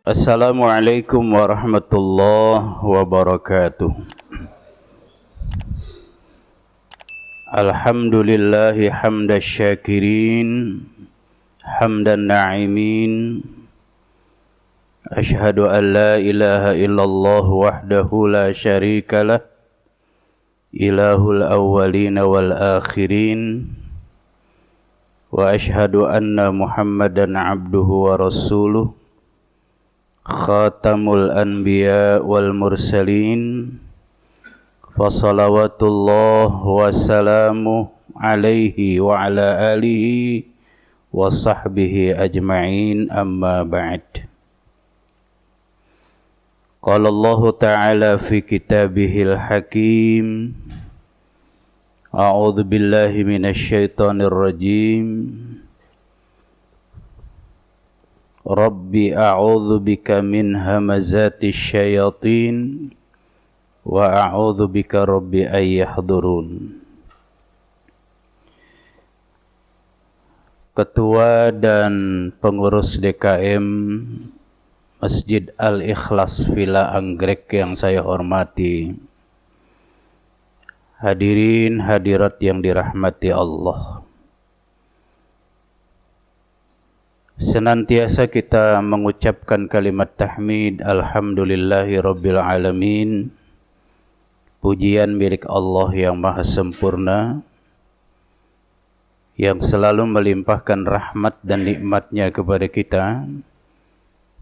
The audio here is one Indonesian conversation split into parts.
Assalamualaikum warahmatullahi wabarakatuh. Alhamdulillahi hamdan syakirin, hamdan na'imin. Ashhadu an la ilaha illallah wahdahu la syarika lah, ilahul awwalin wal akhirin. Wa ashhadu anna Muhammadan abduhu wa rasuluh, khatamul anbiya wal mursalin. Fassalawatullah wassalamu alaihi wa ala alihi wa sahbihi ajma'in, amma ba'd. Qala Allah ta'ala fi kitabihil hakim, a'udzu billahi minasy syaithanir rajim. Rabbi a'udzu bika min hamazatis syayatin wa a'udzu bika rabbi ay yahdurun. Ketua dan pengurus DKM Masjid Al-Ikhlas Villa Anggrek yang saya hormati, hadirin hadirat yang dirahmati Allah. Senantiasa kita mengucapkan kalimat tahmid, alhamdulillahi rabbil alamin. Pujian milik Allah yang maha sempurna, yang selalu melimpahkan rahmat dan nikmatnya kepada kita,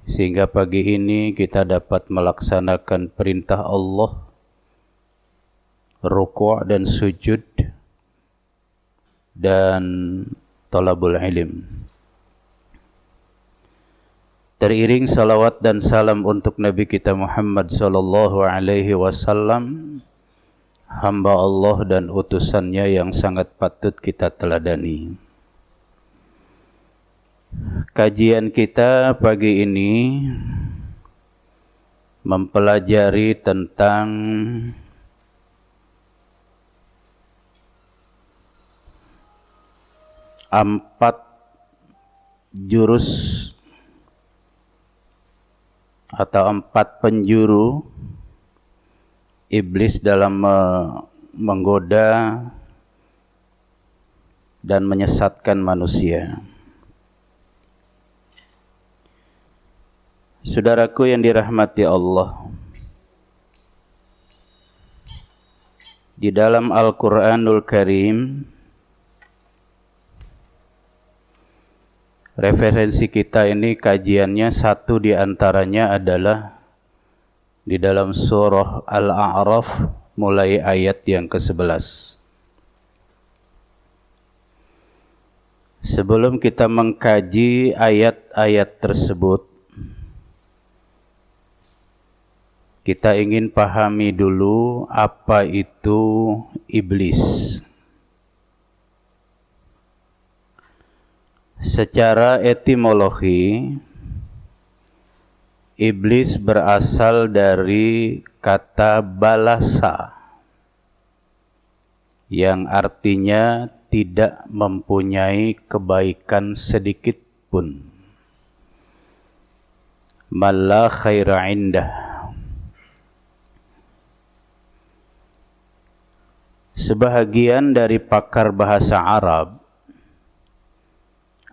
sehingga pagi ini kita dapat melaksanakan perintah Allah, ruku' dan sujud, dan talabul ilm. Teriring salawat dan salam untuk Nabi kita Muhammad sallallahu alaihi wasallam, hamba Allah dan utusannya yang sangat patut kita teladani. Kajian kita pagi ini mempelajari tentang empat jurus atau empat penjuru iblis dalam menggoda dan menyesatkan manusia. Saudaraku yang dirahmati Allah, di dalam Al-Quranul Karim, referensi kita ini kajiannya satu di antaranya adalah di dalam surah Al-A'raf mulai ayat yang ke-11. Sebelum kita mengkaji ayat-ayat tersebut, kita ingin pahami dulu apa itu iblis. Secara etimologi, iblis berasal dari kata balasa, yang artinya tidak mempunyai kebaikan sedikit pun. Malla khaira indah. Sebahagian dari pakar bahasa Arab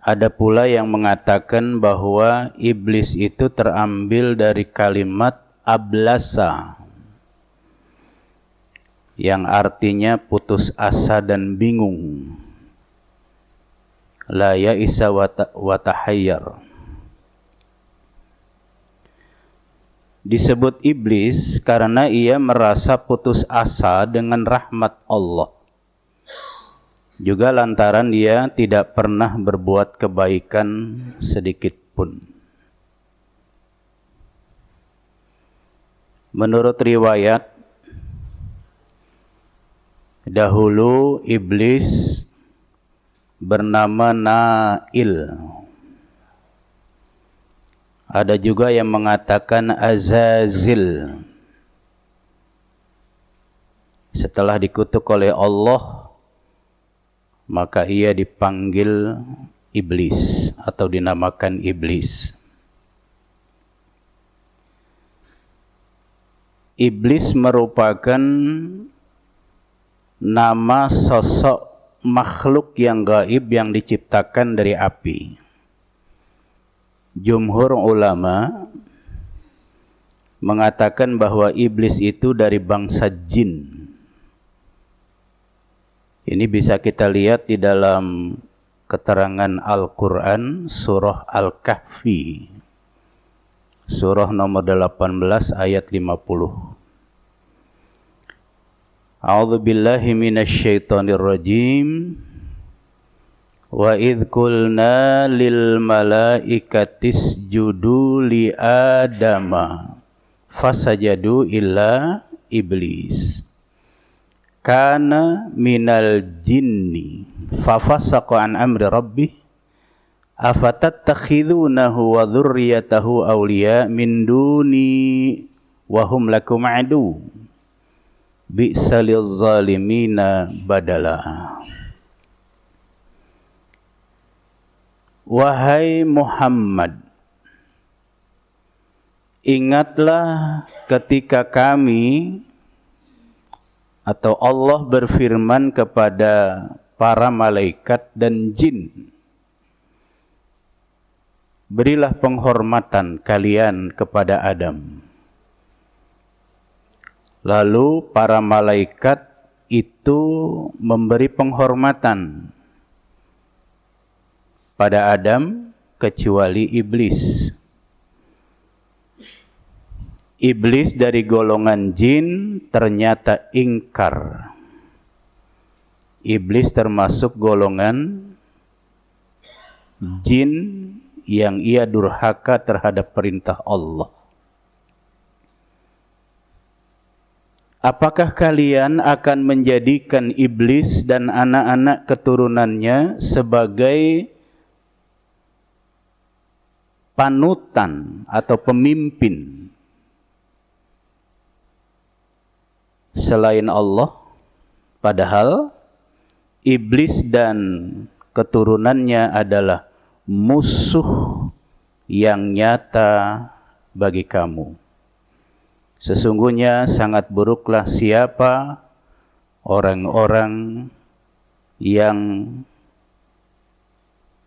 ada pula yang mengatakan bahwa iblis itu terambil dari kalimat ablasa, yang artinya putus asa dan bingung. La ya'isa wa tahayyar. Disebut iblis karena ia merasa putus asa dengan rahmat Allah. Juga lantaran dia tidak pernah berbuat kebaikan sedikit pun. Menurut riwayat, dahulu iblis bernama Nail. Ada juga yang mengatakan Azazil. Setelah dikutuk oleh Allah, maka ia dipanggil iblis atau dinamakan iblis. Iblis merupakan nama sosok makhluk yang gaib yang diciptakan dari api. Jumhur ulama mengatakan bahwa iblis itu dari bangsa jin. Ini bisa kita lihat di dalam keterangan Al-Quran surah Al-Kahfi, surah nomor 18 ayat 50. A'udzu billahi minasyaitonir rajim. Wa idh qulna lil malaikati isjudu li adama fasajadu illa iblis kana minal jinni fafasaqa an amri rabbih afatattakhidunahu wa dzurriyyatahu awliya min duni wa hum lakum adu bi'sa lil-zalimina badala. Wahai Muhammad, ingatlah ketika kami atau Allah berfirman kepada para malaikat dan jin, berilah penghormatan kalian kepada Adam. Lalu para malaikat itu memberi penghormatan pada Adam kecuali iblis. Iblis dari golongan jin ternyata ingkar. Iblis termasuk golongan jin yang ia durhaka terhadap perintah Allah. Apakah kalian akan menjadikan iblis dan anak-anak keturunannya sebagai panutan atau pemimpin selain Allah, padahal iblis dan keturunannya adalah musuh yang nyata bagi kamu. Sesungguhnya sangat buruklah siapa orang-orang yang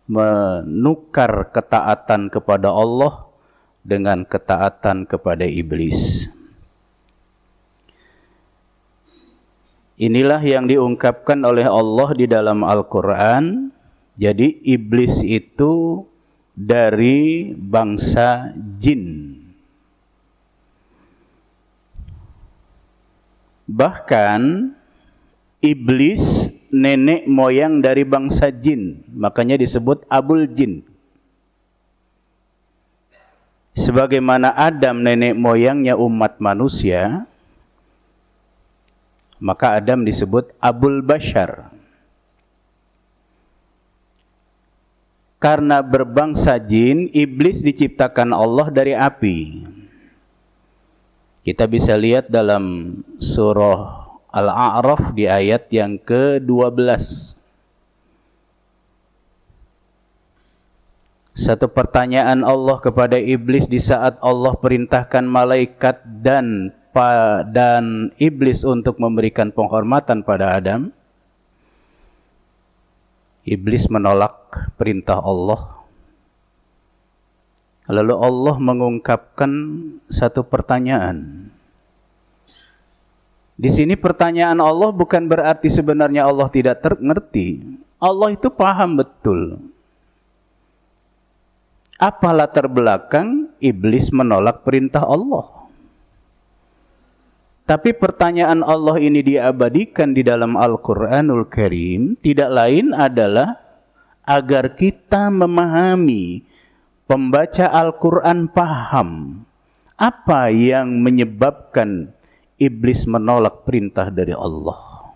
menukar ketaatan kepada Allah dengan ketaatan kepada iblis. Inilah yang diungkapkan oleh Allah di dalam Al-Quran. Jadi iblis itu dari bangsa jin. Bahkan iblis nenek moyang dari bangsa jin, makanya disebut Abul Jin. Sebagaimana Adam nenek moyangnya umat manusia, maka Adam disebut Abul Bashar. Karena berbangsa jin, iblis diciptakan Allah dari api. Kita bisa lihat dalam surah Al-A'raf di ayat yang ke-12. Satu pertanyaan Allah kepada iblis di saat Allah perintahkan malaikat dan iblis untuk memberikan penghormatan pada Adam. Iblis menolak perintah Allah. Lalu Allah mengungkapkan satu pertanyaan. Di sini pertanyaan Allah bukan berarti sebenarnya Allah tidak mengerti. Allah itu paham betul. Apa latar belakang iblis menolak perintah Allah? Tapi pertanyaan Allah ini diabadikan di dalam Al-Quranul Karim tidak lain adalah agar kita memahami, pembaca Al-Quran paham apa yang menyebabkan iblis menolak perintah dari Allah.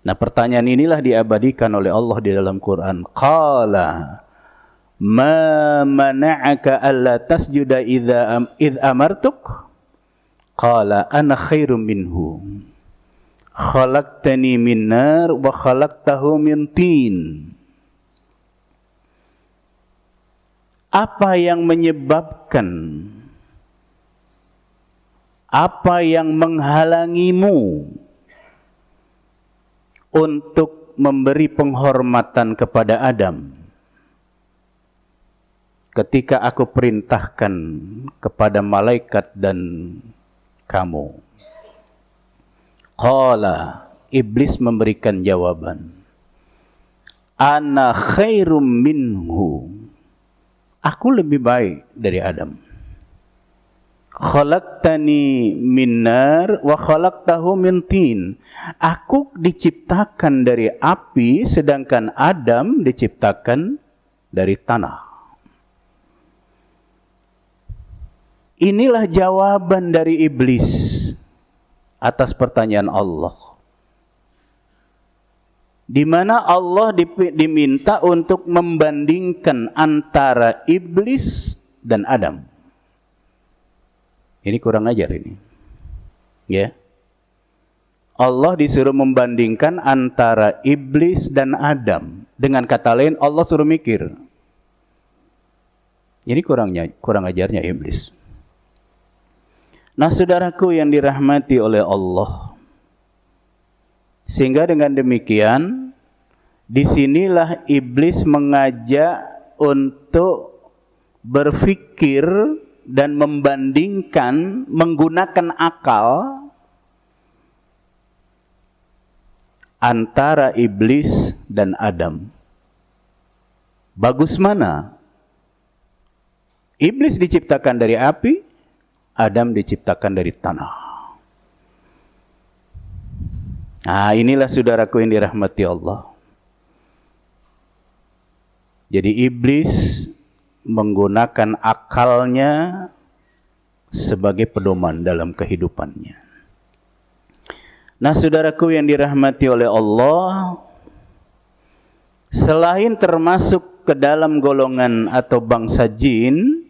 Nah, pertanyaan inilah diabadikan oleh Allah di dalam Quran. Qala ma mana'aka alla tasjuda idh amartuk? Qala ana khairum minhu. Khalaqtani min nar wa khalaqtahu min tin. Apa yang menyebabkan Apa yang menghalangimu untuk memberi penghormatan kepada Adam ketika aku perintahkan kepada malaikat dan kamu? Qala, iblis memberikan jawaban, ana khairum minhu, aku lebih baik dari Adam. Khalaqtani min nar wa khalaqtahu min tin. Aku diciptakan dari api, sedangkan Adam diciptakan dari tanah. Inilah jawaban dari iblis atas pertanyaan Allah, di mana Allah diminta untuk membandingkan antara iblis dan Adam. Ini kurang ajar ini. Ya. Allah disuruh membandingkan antara iblis dan Adam. Dengan kata lain, Allah suruh mikir. Ini kurang ajarnya iblis. Nah, saudaraku yang dirahmati oleh Allah, sehingga dengan demikian, disinilah iblis mengajak untuk berpikir dan membandingkan menggunakan akal antara iblis dan Adam. Bagus mana? Iblis diciptakan dari api, Adam diciptakan dari tanah. Nah, inilah saudaraku yang dirahmati Allah. Jadi iblis menggunakan akalnya sebagai pedoman dalam kehidupannya. Nah, saudaraku yang dirahmati oleh Allah, selain termasuk ke dalam golongan atau bangsa jin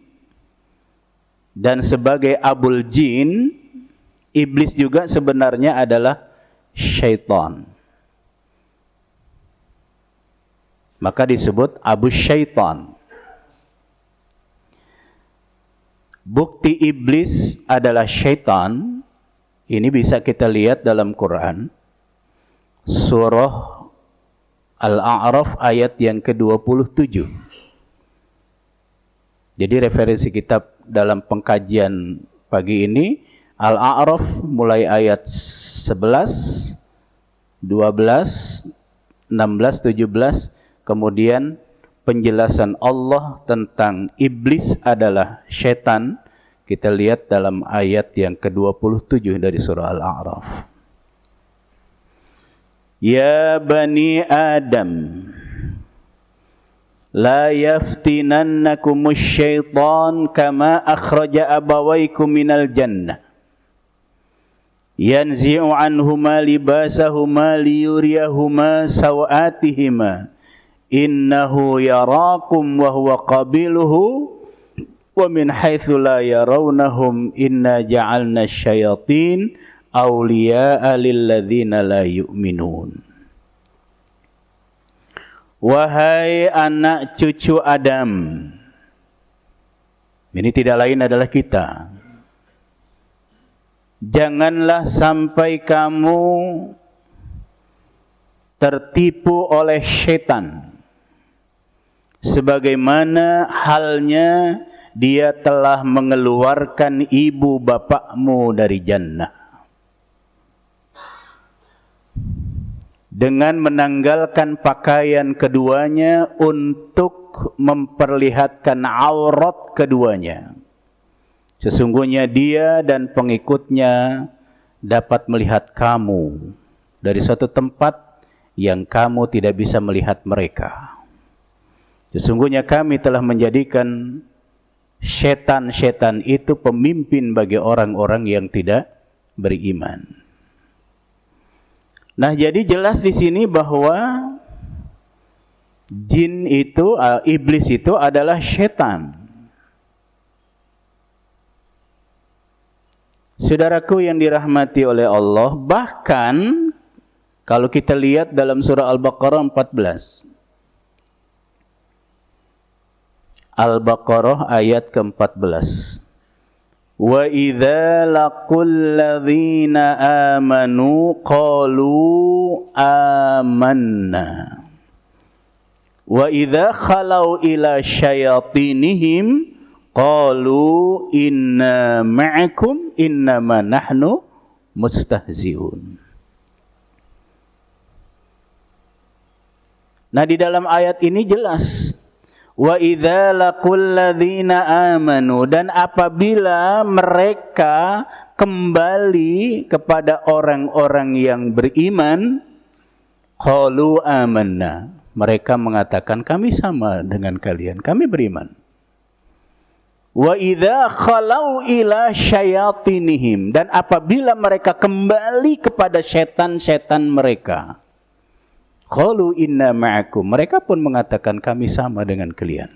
dan sebagai abul jin, iblis juga sebenarnya adalah syaitan. Maka disebut abu syaitan. Bukti iblis adalah syaitan, ini bisa kita lihat dalam Quran. Surah Al-A'raf ayat yang ke-27. Jadi referensi kitab dalam pengkajian pagi ini, Al-A'raf mulai ayat 11, 12, 16, 17, kemudian penjelasan Allah tentang iblis adalah syaitan, kita lihat dalam ayat yang ke-27 dari surah Al-A'raf. Ya bani Adam, la yaftinannakumus syaitan kama akhraja abawaykum minal jannah. Yanzi'u anhuma libasahuma liyuriyahuma sawatihima. Innahu yarakum wa huwa qabiluhu wa min haitsu la yarawnahum inna ja'alna syayatin awliya'a lil ladzina la yu'minun. Wahai anak cucu Adam, ini tidak lain adalah kita. Janganlah sampai kamu tertipu oleh syaitan, sebagaimana halnya dia telah mengeluarkan ibu bapakmu dari jannah dengan menanggalkan pakaian keduanya untuk memperlihatkan aurat keduanya. Sesungguhnya dia dan pengikutnya dapat melihat kamu dari suatu tempat yang kamu tidak bisa melihat mereka. Sesungguhnya kami telah menjadikan setan-setan itu pemimpin bagi orang-orang yang tidak beriman. Nah, jadi jelas di sini bahwa jin itu, iblis itu adalah setan. Saudaraku yang dirahmati oleh Allah, bahkan kalau kita lihat dalam surah Al-Baqarah 14. Al-Baqarah ayat ke-14. Wa idza laqul ladzina amanu qalu amanna. Wa idza khalau ila syayatinihim qalu inna ma'akum innama nahnu mustahzi'un. Nah, di dalam ayat ini jelas, wa idza laqul ladzina amanu, dan apabila mereka kembali kepada orang-orang yang beriman, qalu amanna, mereka mengatakan kami sama dengan kalian, kami beriman. Wa idza khalau ila syayatinihim, dan apabila mereka kembali kepada setan-setan mereka, qalu inna ma'akum, mereka pun mengatakan kami sama dengan kalian.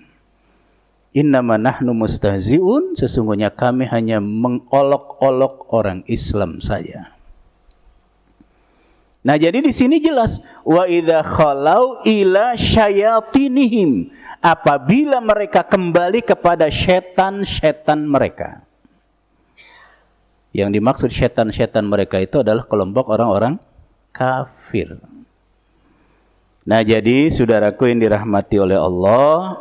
Innama nahnu mustahzi'un, sesungguhnya kami hanya mengolok-olok orang Islam saja. Nah, jadi di sini jelas, wa idza khalau ila syayatinihim, apabila mereka kembali kepada setan-setan mereka. Yang dimaksud setan-setan mereka itu adalah kelompok orang-orang kafir. Nah, jadi saudaraku yang dirahmati oleh Allah,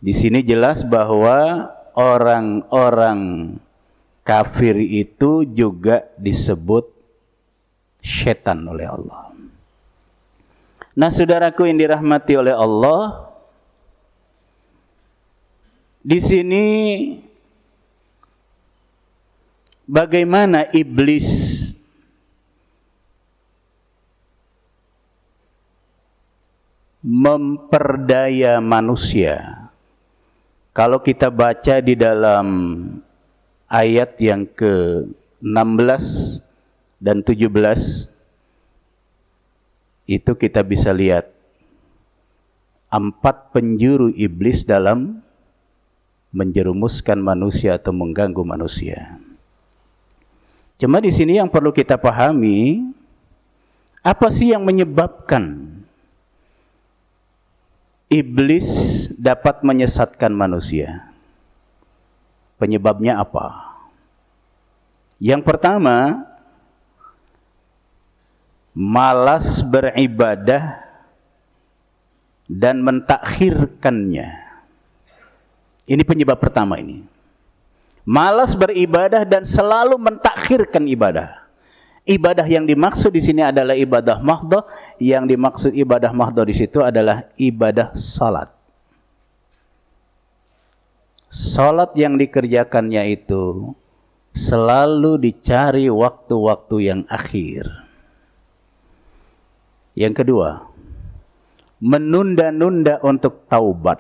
di sini jelas bahwa orang-orang kafir itu juga disebut setan oleh Allah. Nah, saudaraku yang dirahmati oleh Allah, di sini bagaimana iblis memperdaya manusia. Kalau kita baca di dalam ayat yang ke-16 dan 17, itu kita bisa lihat 4 penjuru iblis dalam menjerumuskan manusia atau mengganggu manusia. Cuma di sini yang perlu kita pahami, apa sih yang menyebabkan iblis dapat menyesatkan manusia? Penyebabnya apa? Yang pertama, malas beribadah dan mentakhirkannya. Ini penyebab pertama ini. Malas beribadah dan selalu mentakhirkan ibadah. Ibadah yang dimaksud di sini adalah ibadah mahdhah. Yang dimaksud ibadah mahdhah di situ adalah ibadah salat. Salat yang dikerjakannya itu selalu dicari waktu-waktu yang akhir. Yang kedua, menunda-nunda untuk taubat.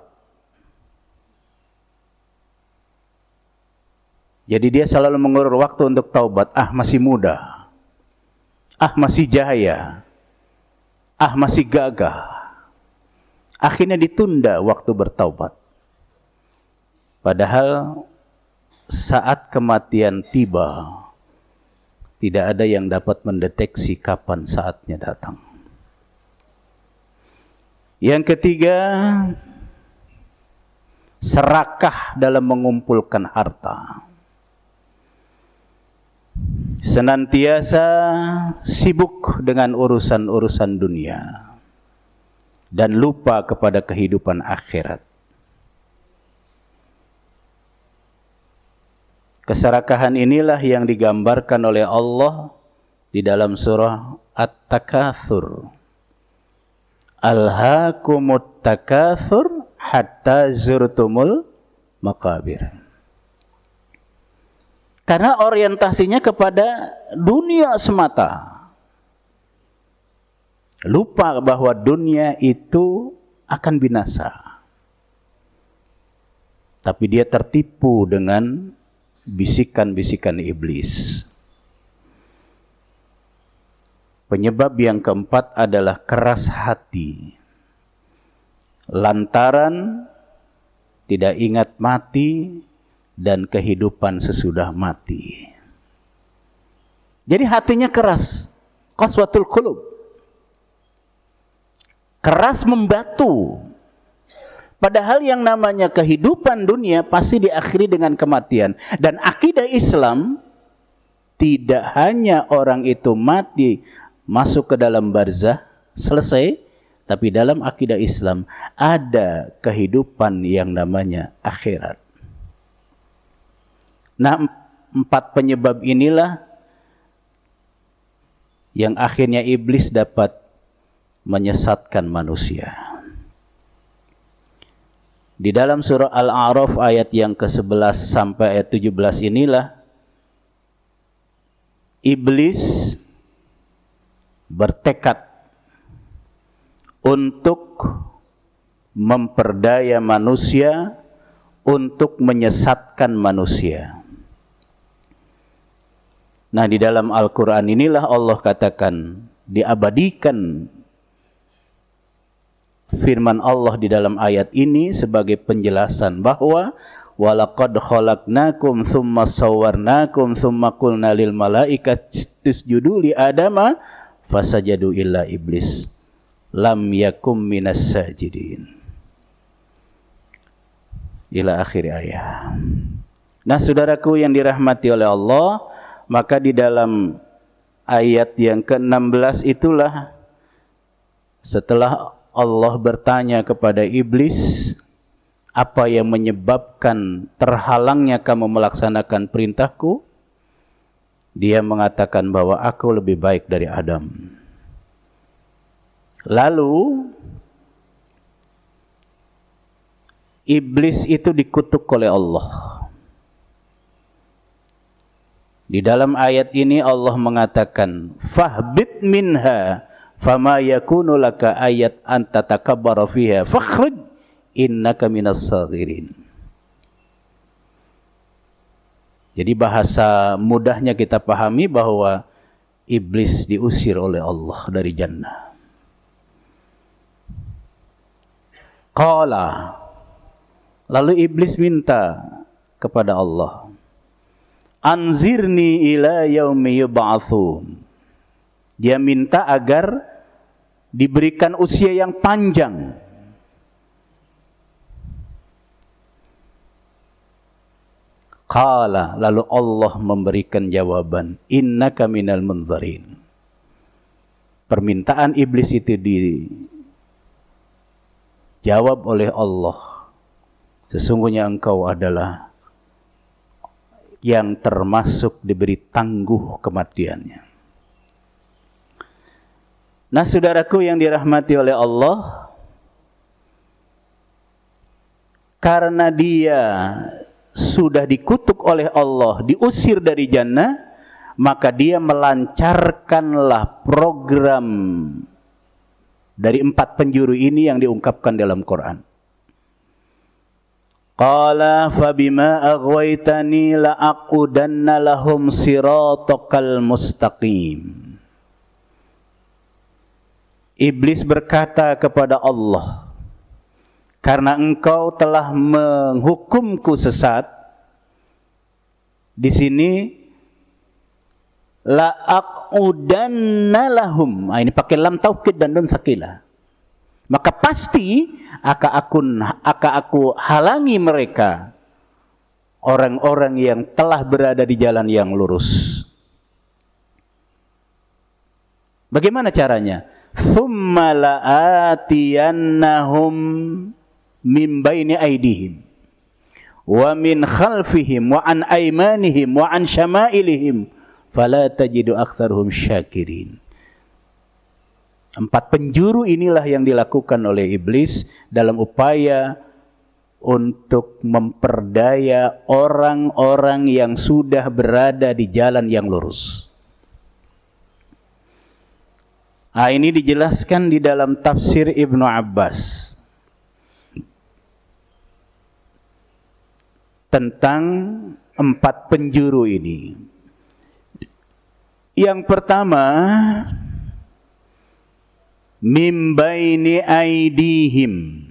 Jadi dia selalu mengulur waktu untuk taubat. Masih muda. Masih jaya, masih gagah. Akhirnya ditunda waktu bertaubat. Padahal saat kematian tiba, tidak ada yang dapat mendeteksi kapan saatnya datang. Yang ketiga, serakah dalam mengumpulkan harta. Senantiasa sibuk dengan urusan-urusan dunia dan lupa kepada kehidupan akhirat. Keserakahan inilah yang digambarkan oleh Allah di dalam surah At-Takatsur. Alhaakumut takatsur hatta zurtumul maqabir. Karena orientasinya kepada dunia semata. Lupa bahwa dunia itu akan binasa. Tapi dia tertipu dengan bisikan-bisikan iblis. Penyebab yang keempat adalah keras hati. Lantaran tidak ingat mati dan kehidupan sesudah mati. Jadi hatinya keras. Qaswatul qulub. Keras membatu. Padahal yang namanya kehidupan dunia pasti diakhiri dengan kematian. Dan akidah Islam tidak hanya orang itu mati masuk ke dalam barzah selesai, tapi dalam akidah Islam ada kehidupan yang namanya akhirat. Nah, 4 penyebab inilah yang akhirnya iblis dapat menyesatkan manusia. Di dalam surah Al-A'raf ayat yang ke-11 sampai ayat 17 inilah iblis bertekad untuk memperdaya manusia, untuk menyesatkan manusia. Nah, di dalam Al-Quran inilah Allah katakan, diabadikan firman Allah di dalam ayat ini sebagai penjelasan bahwa walaqad khalaqnakum tsumma sawwarnakum tsumma qulna lil malaikati isjudu li adama fasajadu illa iblis lam yakum minas sajidin ila akhir ayat. Nah, saudaraku yang dirahmati oleh Allah, maka di dalam ayat yang ke-16 itulah setelah Allah bertanya kepada iblis, apa yang menyebabkan terhalangnya kamu melaksanakan perintahku? Dia mengatakan bahwa aku lebih baik dari Adam. Lalu iblis itu dikutuk oleh Allah. Di dalam ayat ini Allah mengatakan, fahbit minha fama yakunu laka ayat anta takabbara fiha fakhruj innaka minas saghirin. Jadi bahasa mudahnya kita pahami bahwa iblis diusir oleh Allah dari jannah. Qala, lalu iblis minta kepada Allah, anzirni ila yaumi yub'atsun. Dia minta agar diberikan usia yang panjang. Qala, lalu Allah memberikan jawaban, innaka minal munzarin. Permintaan iblis itu dijawab oleh Allah. Sesungguhnya engkau adalah yang termasuk diberi tangguh kematiannya. Nah, saudaraku yang dirahmati oleh Allah, karena dia sudah dikutuk oleh Allah, diusir dari jannah, maka dia melancarkanlah program dari 4 penjuru ini yang diungkapkan dalam Quran. Qala fabima aghwaytani la'aqudanna lahum siratakal mustaqim. Iblis berkata kepada Allah, karena engkau telah menghukumku sesat, di sini la'aqudanna lahum. Ini pakai lam taukid dan nun sakilah. Maka pasti akan aku halangi mereka, orang-orang yang telah berada di jalan yang lurus. Bagaimana caranya? Thumma la'atiyannahum min baini aydihim wa min khalfihim wa an aymanihim wa an syama'ilihim fala tajidu aktsaruhum syakirin. 4 penjuru inilah yang dilakukan oleh iblis dalam upaya untuk memperdaya orang-orang yang sudah berada di jalan yang lurus. Nah, ini dijelaskan di dalam tafsir Ibnu Abbas tentang 4 penjuru ini. Yang pertama, mim baini aidihim.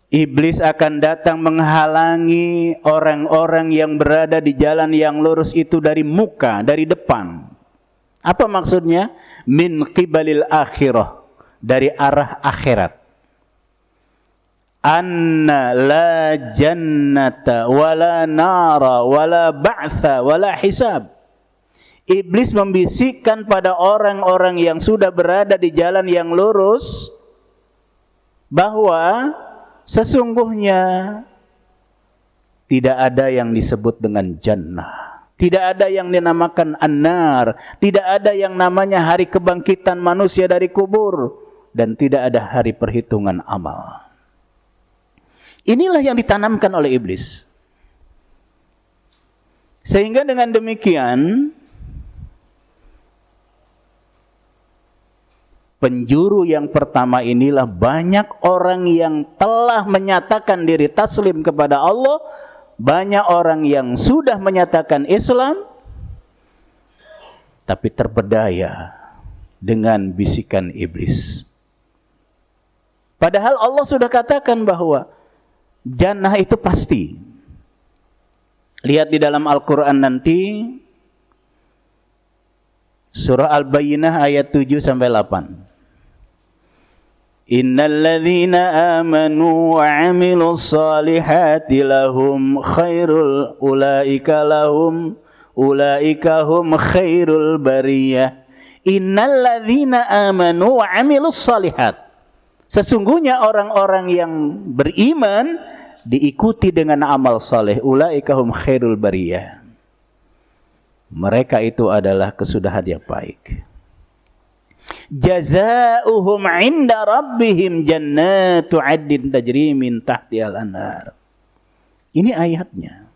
Iblis akan datang menghalangi orang-orang yang berada di jalan yang lurus itu dari muka, dari depan. Apa maksudnya? Min qibalil akhirah, dari arah akhirat. anna la jannata wala nara wala ba'tha wala hisab. Iblis membisikkan pada orang-orang yang sudah berada di jalan yang lurus bahwa sesungguhnya tidak ada yang disebut dengan jannah, tidak ada yang dinamakan an-nar, tidak ada yang namanya hari kebangkitan manusia dari kubur, dan tidak ada hari perhitungan amal. Inilah yang ditanamkan oleh iblis. Sehingga dengan demikian penjuru yang pertama inilah banyak orang yang telah menyatakan diri taslim kepada Allah, banyak orang yang sudah menyatakan Islam, tapi terpedaya dengan bisikan iblis. Padahal Allah sudah katakan bahwa jannah itu pasti. Lihat di dalam Al-Quran nanti, surah Al-Bayyinah ayat 7-8. Innal ladzina amanu wa 'amilus solihati lahum khairul ulaika hum khairul bariyah. Innal ladzina amanu wa 'amilus solihat. Sesungguhnya orang-orang yang beriman diikuti dengan amal saleh, ulaika hum khairul bariyah. Mereka itu adalah kesudahan yang baik. Jazaohum 'inda rabbihim jannatu 'adnin tajri min tahtihal anhar. Ini ayatnya.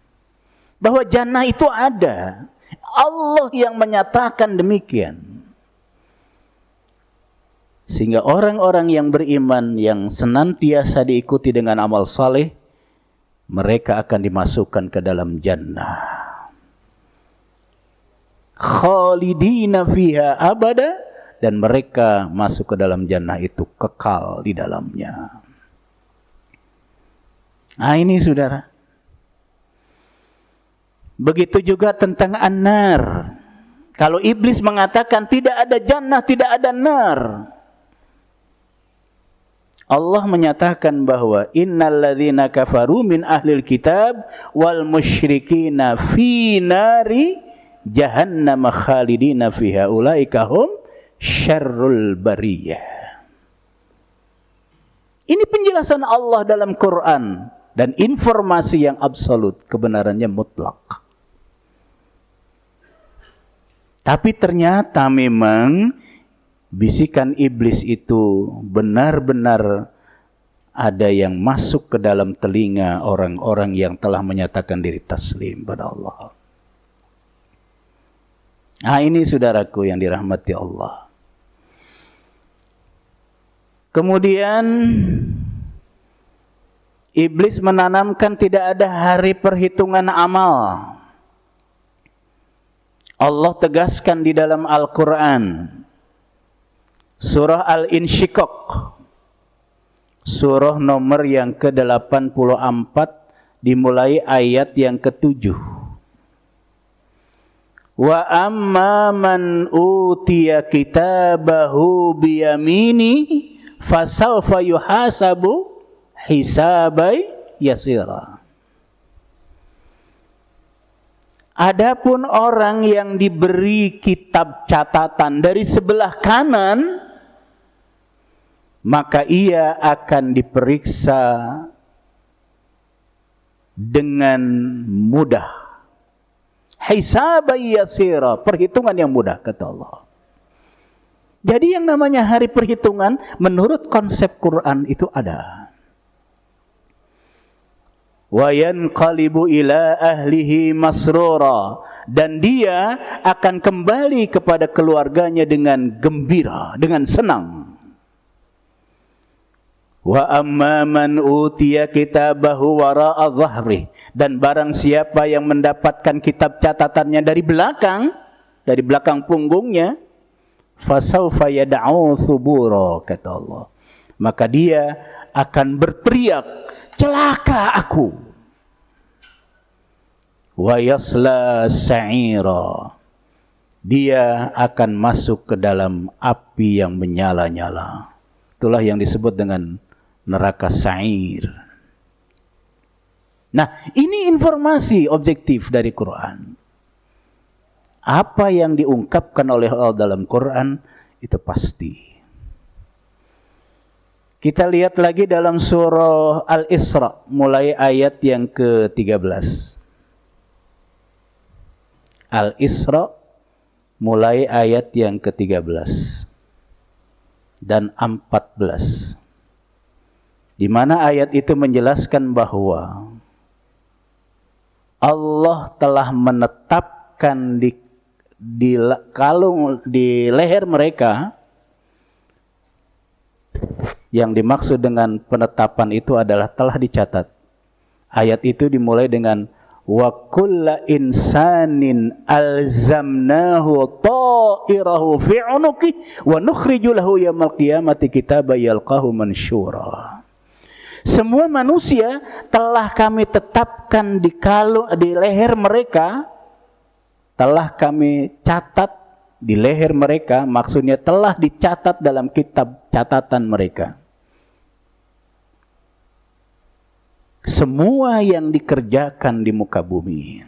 Bahwa jannah itu ada. Allah yang menyatakan demikian. Sehingga orang-orang yang beriman yang senantiasa diikuti dengan amal saleh, mereka akan dimasukkan ke dalam jannah. Khalidina fiha abada, dan mereka masuk ke dalam jannah itu kekal di dalamnya. Nah ini saudara. Begitu juga tentang an-nar. Kalau iblis mengatakan tidak ada jannah, tidak ada nar, Allah menyatakan bahwa innal ladzina kafaru min ahlil kitab wal musyrikina fi nari jahannam khalidina fiha ulaika hum syarrul bariyah. Ini penjelasan Allah dalam Quran dan informasi yang absolut, kebenarannya mutlak. Tapi ternyata memang bisikan iblis itu benar-benar ada yang masuk ke dalam telinga orang-orang yang telah menyatakan diri taslim pada Allah. Nah ini saudaraku yang dirahmati Allah. Kemudian iblis menanamkan tidak ada hari perhitungan amal. Allah tegaskan di dalam Al-Quran, surah Al-Insyiqaq, surah nomor yang ke-84, dimulai ayat yang ke-7. Wa amma man utiya kitabahu biyamini fasawfa yuhasabu hisabai yasira. Adapun orang yang diberi kitab catatan dari sebelah kanan, maka ia akan diperiksa dengan mudah. Hisabai yasira, perhitungan yang mudah, kata Allah. Jadi yang namanya hari perhitungan menurut konsep Quran itu ada. Wa yanqalibu ila ahlihi masrura, dan dia akan kembali kepada keluarganya dengan gembira, dengan senang. Wa amma man utiya kitabahu wara'a dhahri, dan barang siapa yang mendapatkan kitab catatannya dari belakang punggungnya, fasawfa yad'u thubura, kata Allah, maka dia akan berteriak, celaka aku. Wa yasla sa'ira, dia akan masuk ke dalam api yang menyala-nyala. Itulah yang disebut dengan neraka sa'ir. Nah, ini informasi objektif dari Quran. Apa yang diungkapkan oleh Allah dalam Quran itu pasti. Kita lihat lagi dalam surah Al-Isra mulai ayat yang ke-13. Al-Isra mulai ayat yang ke-13 dan 14. Di mana ayat itu menjelaskan bahwa Allah telah menetapkan di kalung di leher mereka. Yang dimaksud dengan penetapan itu adalah telah dicatat. Ayat itu dimulai dengan wa kulla insanin alzamnahu ta'irahu fi 'unuqihi wa nukhriju lahu yaumil qiyamati kitaban yalqahu mansyura. Semua manusia telah kami tetapkan di leher mereka, telah kami catat di leher mereka, maksudnya telah dicatat dalam kitab catatan mereka. Semua yang dikerjakan di muka bumi.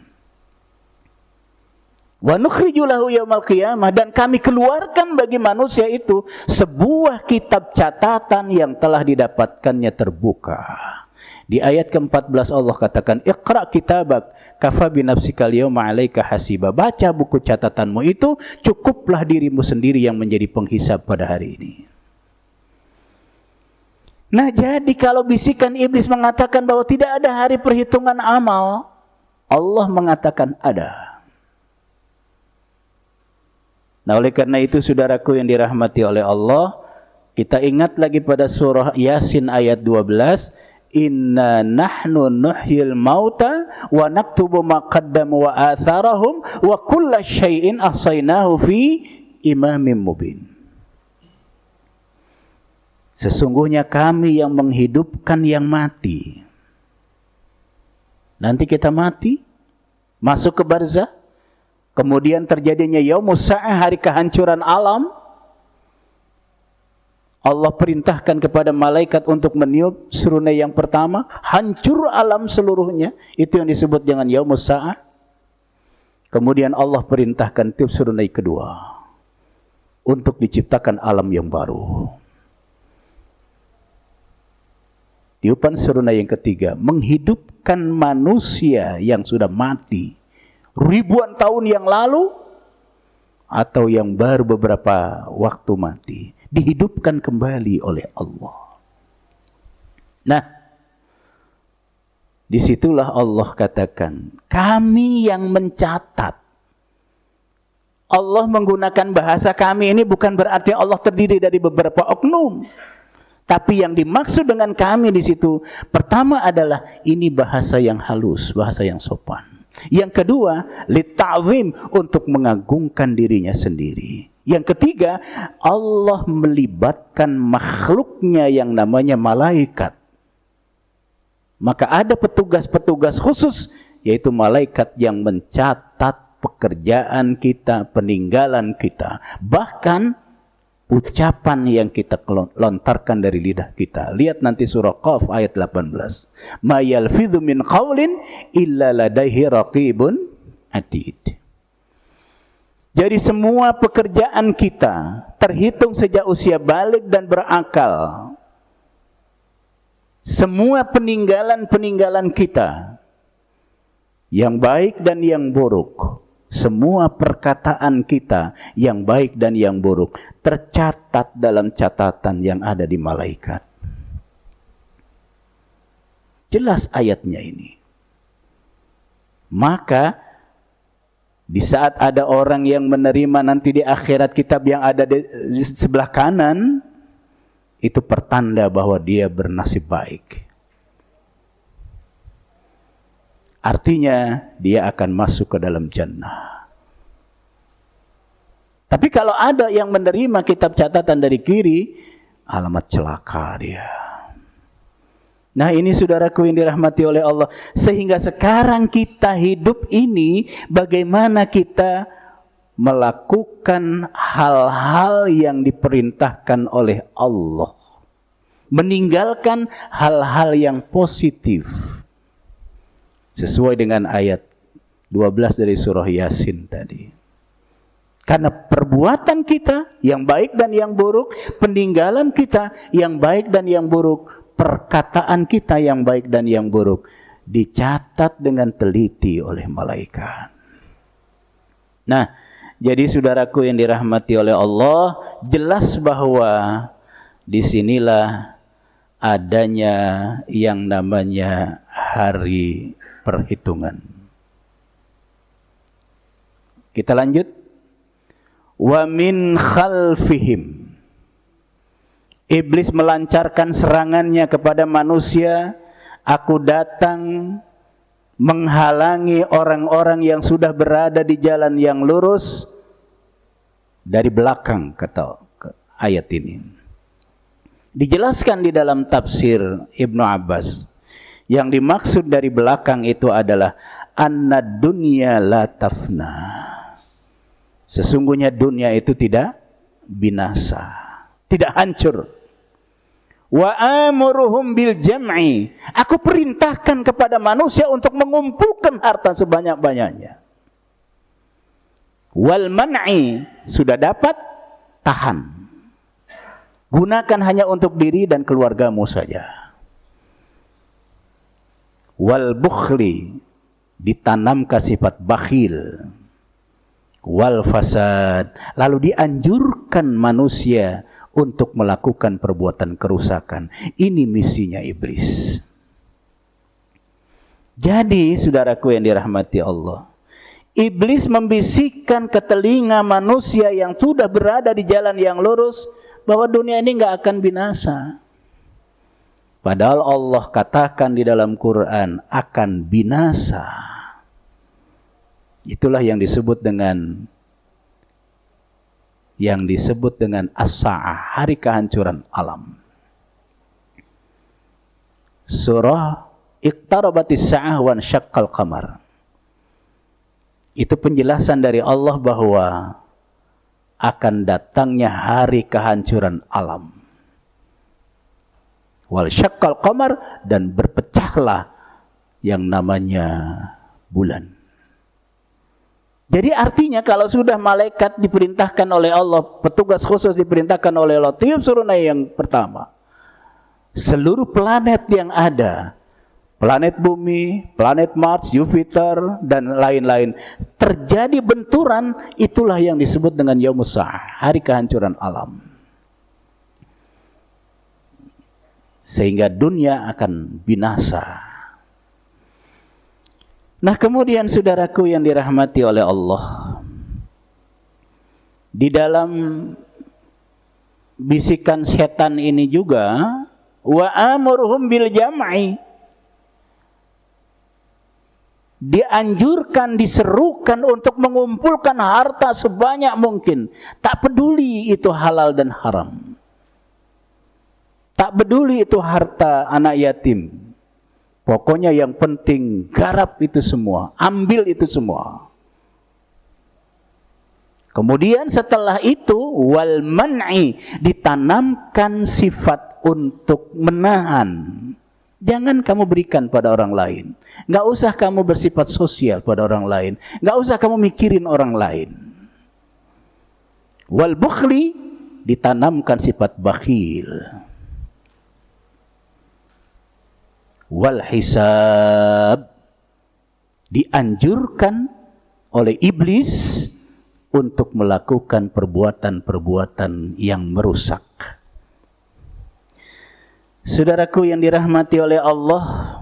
Wa nukhriju lahu yaumal qiyamah, dan kami keluarkan bagi manusia itu sebuah kitab catatan yang telah didapatkannya terbuka. Di ayat ke-14 Allah katakan, Iqra kitabak kafa binafsikal yawma 'alaika hasiba. Baca buku catatanmu itu, cukuplah dirimu sendiri yang menjadi penghisab pada hari ini. Nah, jadi kalau bisikan iblis mengatakan bahwa tidak ada hari perhitungan amal, Allah mengatakan ada. Nah, oleh karena itu saudaraku yang dirahmati oleh Allah, kita ingat lagi pada surah Yasin ayat 12, Inna nahnu nuhyil mauta wa naktubu ma qaddamu wa atharahum wa kulla syai'in ahsaynahu fi imamin mubin. Sesungguhnya kami yang menghidupkan yang mati. Nanti kita mati, masuk ke barzah, kemudian terjadinya yaumus sa'ah, hari kehancuran alam. Allah perintahkan kepada malaikat untuk meniup serunai yang pertama, hancur alam seluruhnya. Itu yang disebut dengan yaumus sa'ah. Kemudian Allah perintahkan tiup serunai kedua untuk diciptakan alam yang baru. Tiupan serunai yang ketiga menghidupkan manusia yang sudah mati ribuan tahun yang lalu atau yang baru beberapa waktu mati, dihidupkan kembali oleh Allah. Nah, disitulah Allah katakan, kami yang mencatat. Allah menggunakan bahasa kami ini bukan berarti Allah terdiri dari beberapa oknum. Tapi yang dimaksud dengan kami di situ, pertama adalah ini bahasa yang halus, bahasa yang sopan. Yang kedua, lita'zim, untuk mengagungkan dirinya sendiri. Yang ketiga, Allah melibatkan makhluknya yang namanya malaikat. Maka ada petugas-petugas khusus, yaitu malaikat yang mencatat pekerjaan kita, peninggalan kita. Bahkan ucapan yang kita lontarkan dari lidah kita. Lihat nanti surah Qaf ayat 18. Ma yalfidhu min qawlin illa ladaihi raqibun atid. Jadi semua pekerjaan kita terhitung sejak usia balik dan berakal. Semua peninggalan-peninggalan kita, yang baik dan yang buruk, semua perkataan kita yang baik dan yang buruk tercatat dalam catatan yang ada di malaikat. Jelas ayatnya ini. Maka di saat ada orang yang menerima nanti di akhirat kitab yang ada di sebelah kanan, itu pertanda bahwa dia bernasib baik. Artinya dia akan masuk ke dalam jannah. Tapi kalau ada yang menerima kitab catatan dari kiri, alamat celaka dia. Nah, ini saudaraku yang dirahmati oleh Allah. Sehingga sekarang kita hidup ini, bagaimana kita melakukan hal-hal yang diperintahkan oleh Allah. meninggalkan hal-hal yang positif. Sesuai dengan ayat 12 dari surah Yasin tadi. Karena perbuatan kita yang baik dan yang buruk, peninggalan kita yang baik dan yang buruk, perkataan kita yang baik dan yang buruk, dicatat dengan teliti oleh malaikat. Nah, jadi saudaraku yang dirahmati oleh Allah, jelas bahwa disinilah adanya yang namanya hari perhitungan. Kita lanjut. Wa min khalfihim. Iblis melancarkan serangannya kepada manusia. Aku datang menghalangi orang-orang yang sudah berada di jalan yang lurus dari belakang, kata ayat ini. Dijelaskan di dalam tafsir Ibnu Abbas, yang dimaksud dari belakang itu adalah annad dunya la tafna. Sesungguhnya dunia itu tidak binasa, tidak hancur. Wa amuruhum bil jam'i. Aku perintahkan kepada manusia untuk mengumpulkan harta sebanyak-banyaknya. Wal man'i, sudah dapat, tahan. Gunakan hanya untuk diri dan keluargamu saja. Wal bukhli, ditanamkan sifat bakhil. Wal fasad, lalu dianjurkan manusia untuk melakukan perbuatan kerusakan. Ini misinya iblis. Jadi saudaraku yang dirahmati Allah, iblis membisikkan ke telinga manusia yang sudah berada di jalan yang lurus bahwa dunia ini nggak akan binasa. Padahal Allah katakan di dalam Quran akan binasa. Itulah yang disebut dengan as-sa'ah, hari kehancuran alam. Surah Iqtarabatis sa'ah wan syaqqal qamar. Itu penjelasan dari Allah bahwa akan datangnya hari kehancuran alam. Wal syaqqal qamar, dan berpecahlah yang namanya bulan. Jadi artinya kalau sudah malaikat diperintahkan oleh Allah, petugas khusus diperintahkan oleh Allah, tiup surunai yang pertama, seluruh planet yang ada, planet bumi, planet Mars, Jupiter, dan lain-lain, terjadi benturan, itulah yang disebut dengan Yaumus Sa'ah, hari kehancuran alam. Sehingga dunia akan binasa. Nah, kemudian saudaraku yang dirahmati oleh Allah, di dalam bisikan setan ini juga, wa amurhum bil jam'i, dianjurkan, diserukan untuk mengumpulkan harta sebanyak mungkin. Tak peduli itu halal dan haram. Tak peduli itu harta anak yatim. Pokoknya yang penting garap itu semua, ambil itu semua. Kemudian setelah itu wal man'i, ditanamkan sifat untuk menahan. Jangan kamu berikan pada orang lain. Enggak usah kamu bersifat sosial pada orang lain. Enggak usah kamu mikirin orang lain. Wal bukhli, ditanamkan sifat bakhil. Wal hisab, dianjurkan oleh iblis untuk melakukan perbuatan-perbuatan yang merusak. Saudaraku yang dirahmati oleh Allah,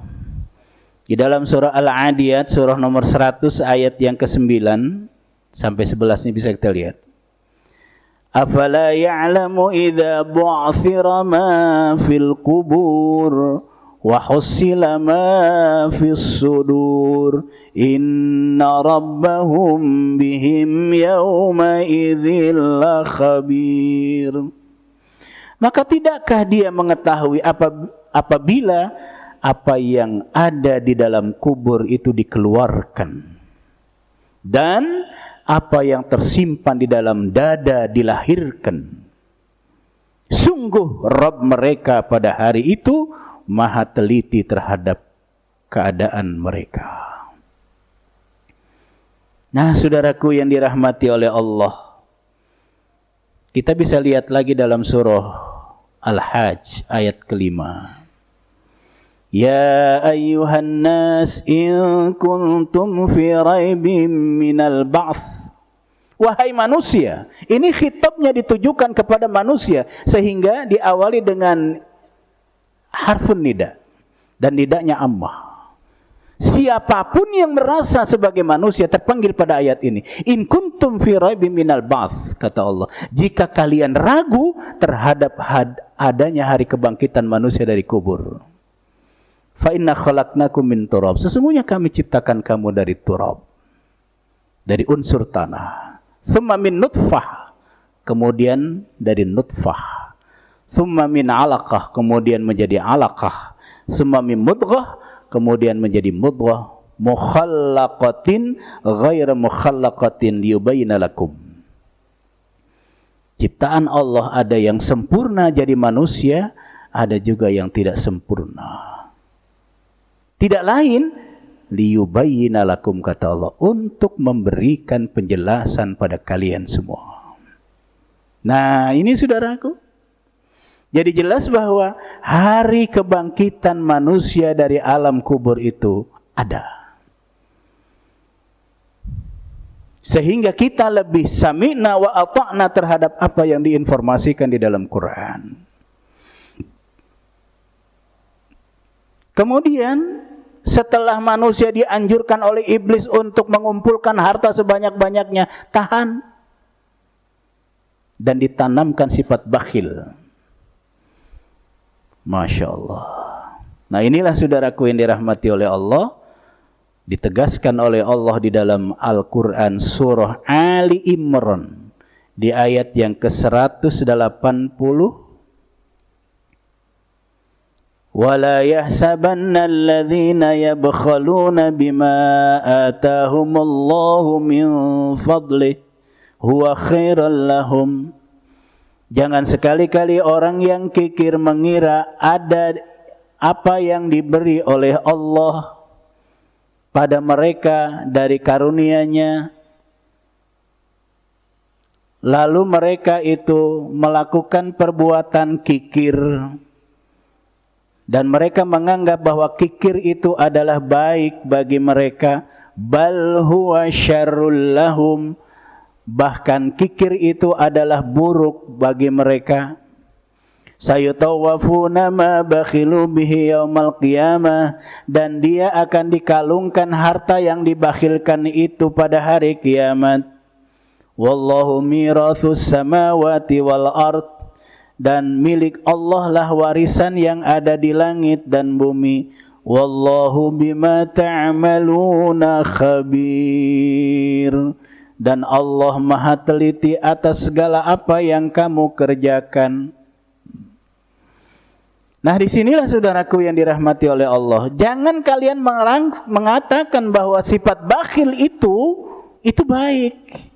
di dalam surah Al-Adiyat, surah nomor 100 ayat yang ke-9 sampai 11 ini bisa kita lihat. Afala ya'lamu idza bu'thira ma fil qubur wa hussila ma fis sudur inna rabbahum bihim yawma idzil khabir. Maka tidakkah dia mengetahui apabila apa yang ada di dalam kubur itu dikeluarkan dan apa yang tersimpan di dalam dada dilahirkan, Sungguh Rabb mereka pada hari itu maha teliti terhadap keadaan mereka. Nah, saudaraku yang dirahmati oleh Allah, kita bisa lihat lagi dalam surah Al-Hajj ayat kelima. Ya ayyuhan nas in kuntum fi raibim minal ba'ts. Wahai manusia, ini khitabnya ditujukan kepada manusia sehingga diawali dengan harfun nida dan nidanya ammah. Siapapun yang merasa sebagai manusia terpanggil pada ayat ini. In kuntum fi raibim minal ba'ts, kata Allah. Jika kalian ragu terhadap adanya hari kebangkitan manusia dari kubur. Fa inna khalaqnakum min turab. Sesungguhnya kami ciptakan kamu dari turab. Dari unsur tanah. Thumma min nutfah, kemudian dari nutfah. Thumma min alaqah, kemudian menjadi alaqah. Thumma min mudghah, kemudian menjadi mudghah. Mukhallaqatin ghaira mukhallaqatin liyubayyina lakum. Ciptaan Allah ada yang sempurna jadi manusia, ada juga yang tidak sempurna. Tidak lain liyubayyina lakum, kata Allah, untuk memberikan penjelasan pada kalian semua. Nah, ini saudaraku, jadi jelas bahwa hari kebangkitan manusia dari alam kubur itu ada. Sehingga kita lebih sami'na wa ata'na terhadap apa yang diinformasikan di dalam Quran. Kemudian setelah manusia dianjurkan oleh iblis untuk mengumpulkan harta sebanyak-banyaknya, tahan. Dan ditanamkan sifat bakhil. Masya Allah. Nah, inilah saudaraku yang dirahmati oleh Allah. Ditegaskan oleh Allah di dalam Al-Quran surah Ali Imran. Di ayat yang ke-180. وَلَا يَحْسَبَنَّ الَّذِينَ يَبْخَلُونَ بِمَا آتَاهُمُ اللَّهُ مِنْ فَضْلِهِ هُوَ خَيْرًا لَهُمْ. Jangan sekali-kali orang yang kikir mengira ada apa yang diberi oleh Allah pada mereka dari karunia-Nya, lalu mereka itu melakukan perbuatan kikir. Dan mereka menganggap bahwa kikir itu adalah baik bagi mereka. Bal huwa syarrul lahum. Bahkan kikir itu adalah buruk bagi mereka. Sayutawafuna ma bakhilu bihi yaumal qiyamah. Dan dia akan dikalungkan harta yang dibakhilkan itu pada hari kiamat. Wallahu mirathus samawati wal ard. Dan milik Allah lah warisan yang ada di langit dan bumi. Wallahu bima ta'maluna khabir. Dan Allah maha teliti atas segala apa yang kamu kerjakan. Nah, disinilah saudaraku yang dirahmati oleh Allah. Jangan kalian mengatakan bahwa sifat bakhil itu baik.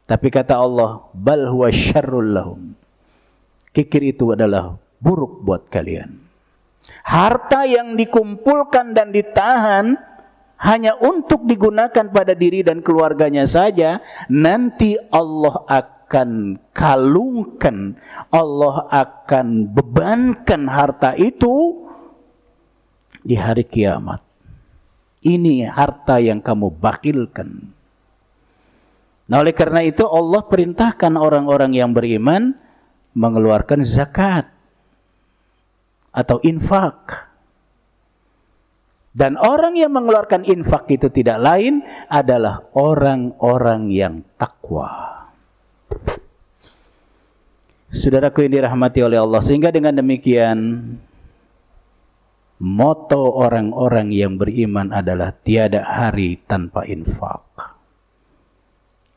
Tapi kata Allah, bal huwa syarrul lahum. Kikir itu adalah buruk buat kalian. Harta yang dikumpulkan dan ditahan hanya untuk digunakan pada diri dan keluarganya saja, nanti Allah akan kalungkan, Allah akan bebankan harta itu di hari kiamat. Ini harta yang kamu bakhilkan. Nah, oleh karena itu Allah perintahkan orang-orang yang beriman mengeluarkan zakat atau infak. Dan orang yang mengeluarkan infak itu tidak lain adalah orang-orang yang takwa. Saudaraku yang dirahmati oleh Allah, sehingga dengan demikian moto orang-orang yang beriman adalah tiada hari tanpa infak.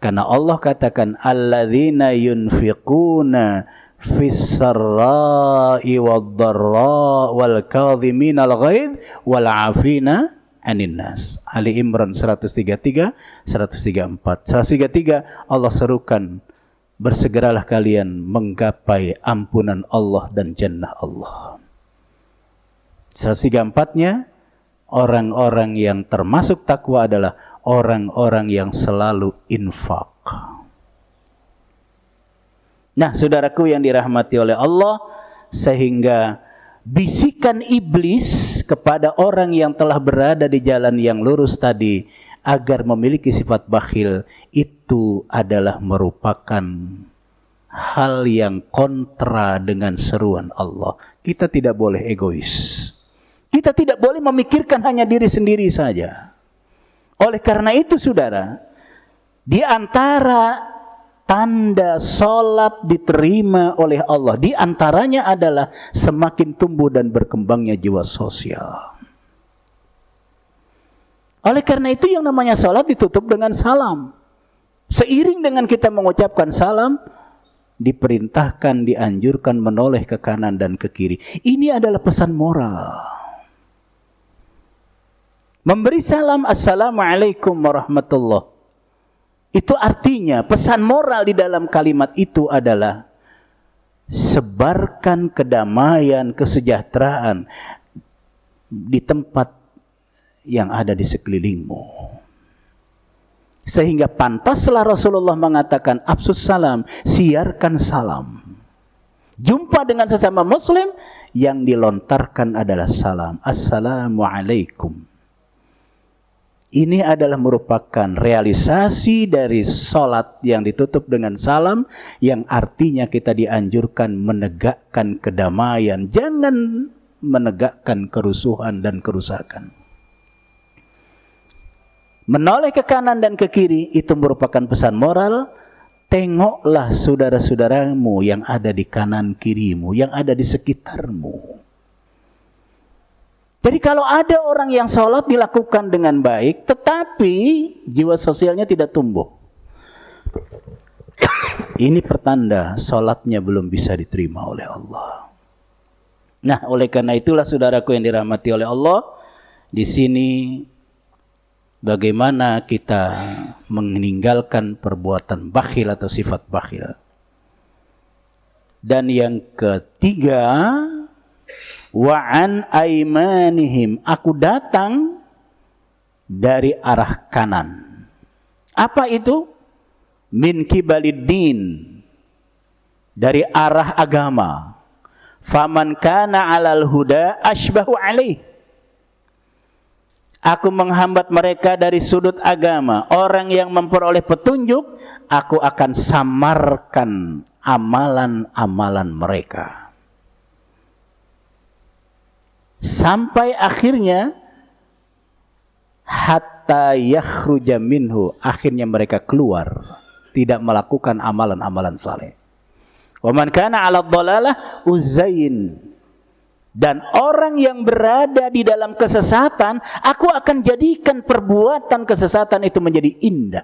Karena Allah katakan alladzina yunfiquna fis-sarra'i wad-dharra wal kadhiminal ghaidh wal 'afina 'anil nas. Ali Imran 133, 134. 133 Allah serukan bersegeralah kalian menggapai ampunan Allah dan jannah Allah. 134-nya, orang-orang yang termasuk takwa adalah orang-orang yang selalu infak. Nah, saudaraku yang dirahmati oleh Allah, sehingga bisikan iblis kepada orang yang telah berada di jalan yang lurus tadi agar memiliki sifat bakhil, itu adalah merupakan hal yang kontra dengan seruan Allah. Kita tidak boleh egois. Kita tidak boleh memikirkan hanya diri sendiri saja. Oleh karena itu, saudara, di antara tanda solat diterima oleh Allah, di antaranya adalah semakin tumbuh dan berkembangnya jiwa sosial. Oleh karena itu yang namanya salat ditutup dengan salam. Seiring dengan kita mengucapkan salam, diperintahkan, dianjurkan menoleh ke kanan dan ke kiri. Ini adalah pesan moral. Memberi salam, Assalamualaikum warahmatullah. Itu artinya pesan moral di dalam kalimat itu adalah sebarkan kedamaian, kesejahteraan di tempat yang ada di sekelilingmu. Sehingga pantaslah Rasulullah mengatakan, afsus salam, siarkan salam. Jumpa dengan sesama muslim, yang dilontarkan adalah salam. Assalamualaikum. Ini adalah merupakan realisasi dari salat yang ditutup dengan salam, yang artinya kita dianjurkan menegakkan kedamaian, jangan menegakkan kerusuhan dan kerusakan. Menoleh ke kanan dan ke kiri itu merupakan pesan moral. Tengoklah saudara-saudaramu yang ada di kanan kirimu, yang ada di sekitarmu. Jadi kalau ada orang yang sholat dilakukan dengan baik, tetapi jiwa sosialnya tidak tumbuh, ini pertanda sholatnya belum bisa diterima oleh Allah. Nah, oleh karena itulah saudaraku yang dirahmati oleh Allah, di sini bagaimana kita meninggalkan perbuatan bakhil atau sifat bakhil. Dan yang ketiga, wa'an aimanihim, aku datang dari arah kanan. Apa itu? Min kibaliddin, dari arah agama. Faman kana alal huda ashbahu alaih. Aku menghambat mereka dari sudut agama. Orang yang memperoleh petunjuk, aku akan samarkan amalan-amalan mereka. Sampai akhirnya, hatta yakhruja minhu, akhirnya mereka keluar, tidak melakukan amalan-amalan saleh. Wa man kana 'ala dhalalah uzzain. Dan orang yang berada di dalam kesesatan, aku akan jadikan perbuatan kesesatan itu menjadi indah.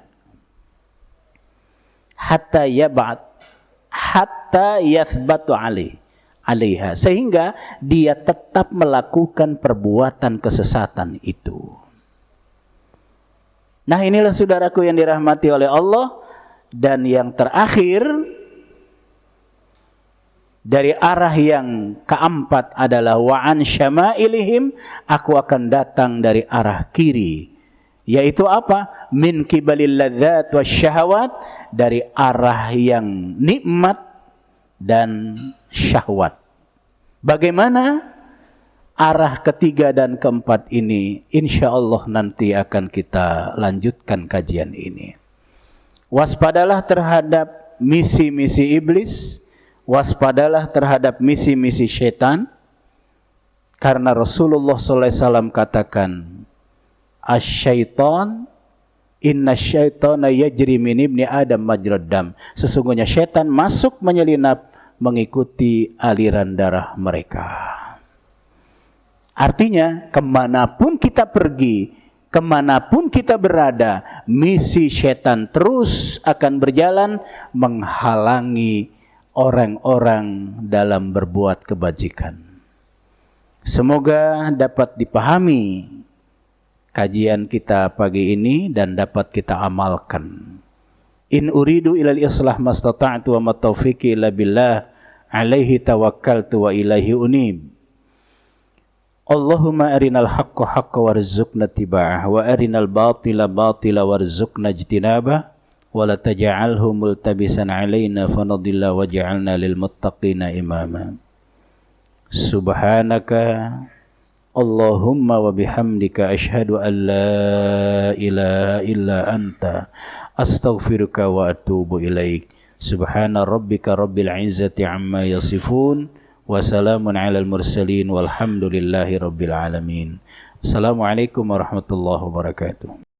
Hatta yathbatu alaiha. Sehingga dia tetap melakukan perbuatan kesesatan itu. Nah, inilah saudaraku yang dirahmati oleh Allah. Dan yang terakhir, dari arah yang keempat adalah wa'an syama'ilihim, aku akan datang dari arah kiri. Yaitu apa? Min kibalil ladzat wasyahawat, dari arah yang nikmat dan syahwat. Bagaimana arah ketiga dan keempat ini? Insya Allah nanti akan kita lanjutkan kajian ini. Waspadalah terhadap misi-misi iblis. Waspadalah terhadap misi-misi syaitan, karena Rasulullah SAW katakan, asyaiton, inna syaitona yajri min ibni adam majrad dam. Sesungguhnya syaitan masuk menyelinap mengikuti aliran darah mereka. Artinya, kemanapun kita pergi, kemanapun kita berada, misi syaitan terus akan berjalan menghalangi orang-orang dalam berbuat kebajikan. Semoga dapat dipahami kajian kita pagi ini dan dapat kita amalkan. In uridu ilal islah mastata'tu wa ma taufiqi illa billah alaihi tawakkaltu wa ilaihi unib. Allahumma arinal haqqa haqqa warzuqna tiba'ah wa arinal batila batila warzuqna ijtinabah wa la taj'alhu multabisan alaina fanadilla waj'alna lil muttaqina imama. Subhanaka Allahumma wa bihamdika ashhadu an la ilaha illa anta astaghfiruka wa atubu ilaik. Subhana rabbika rabbil izzati amma yasifun wa salamun alal mursalin walhamdulillahi rabbil alamin. Assalamualaikum warahmatullahi wabarakatuh.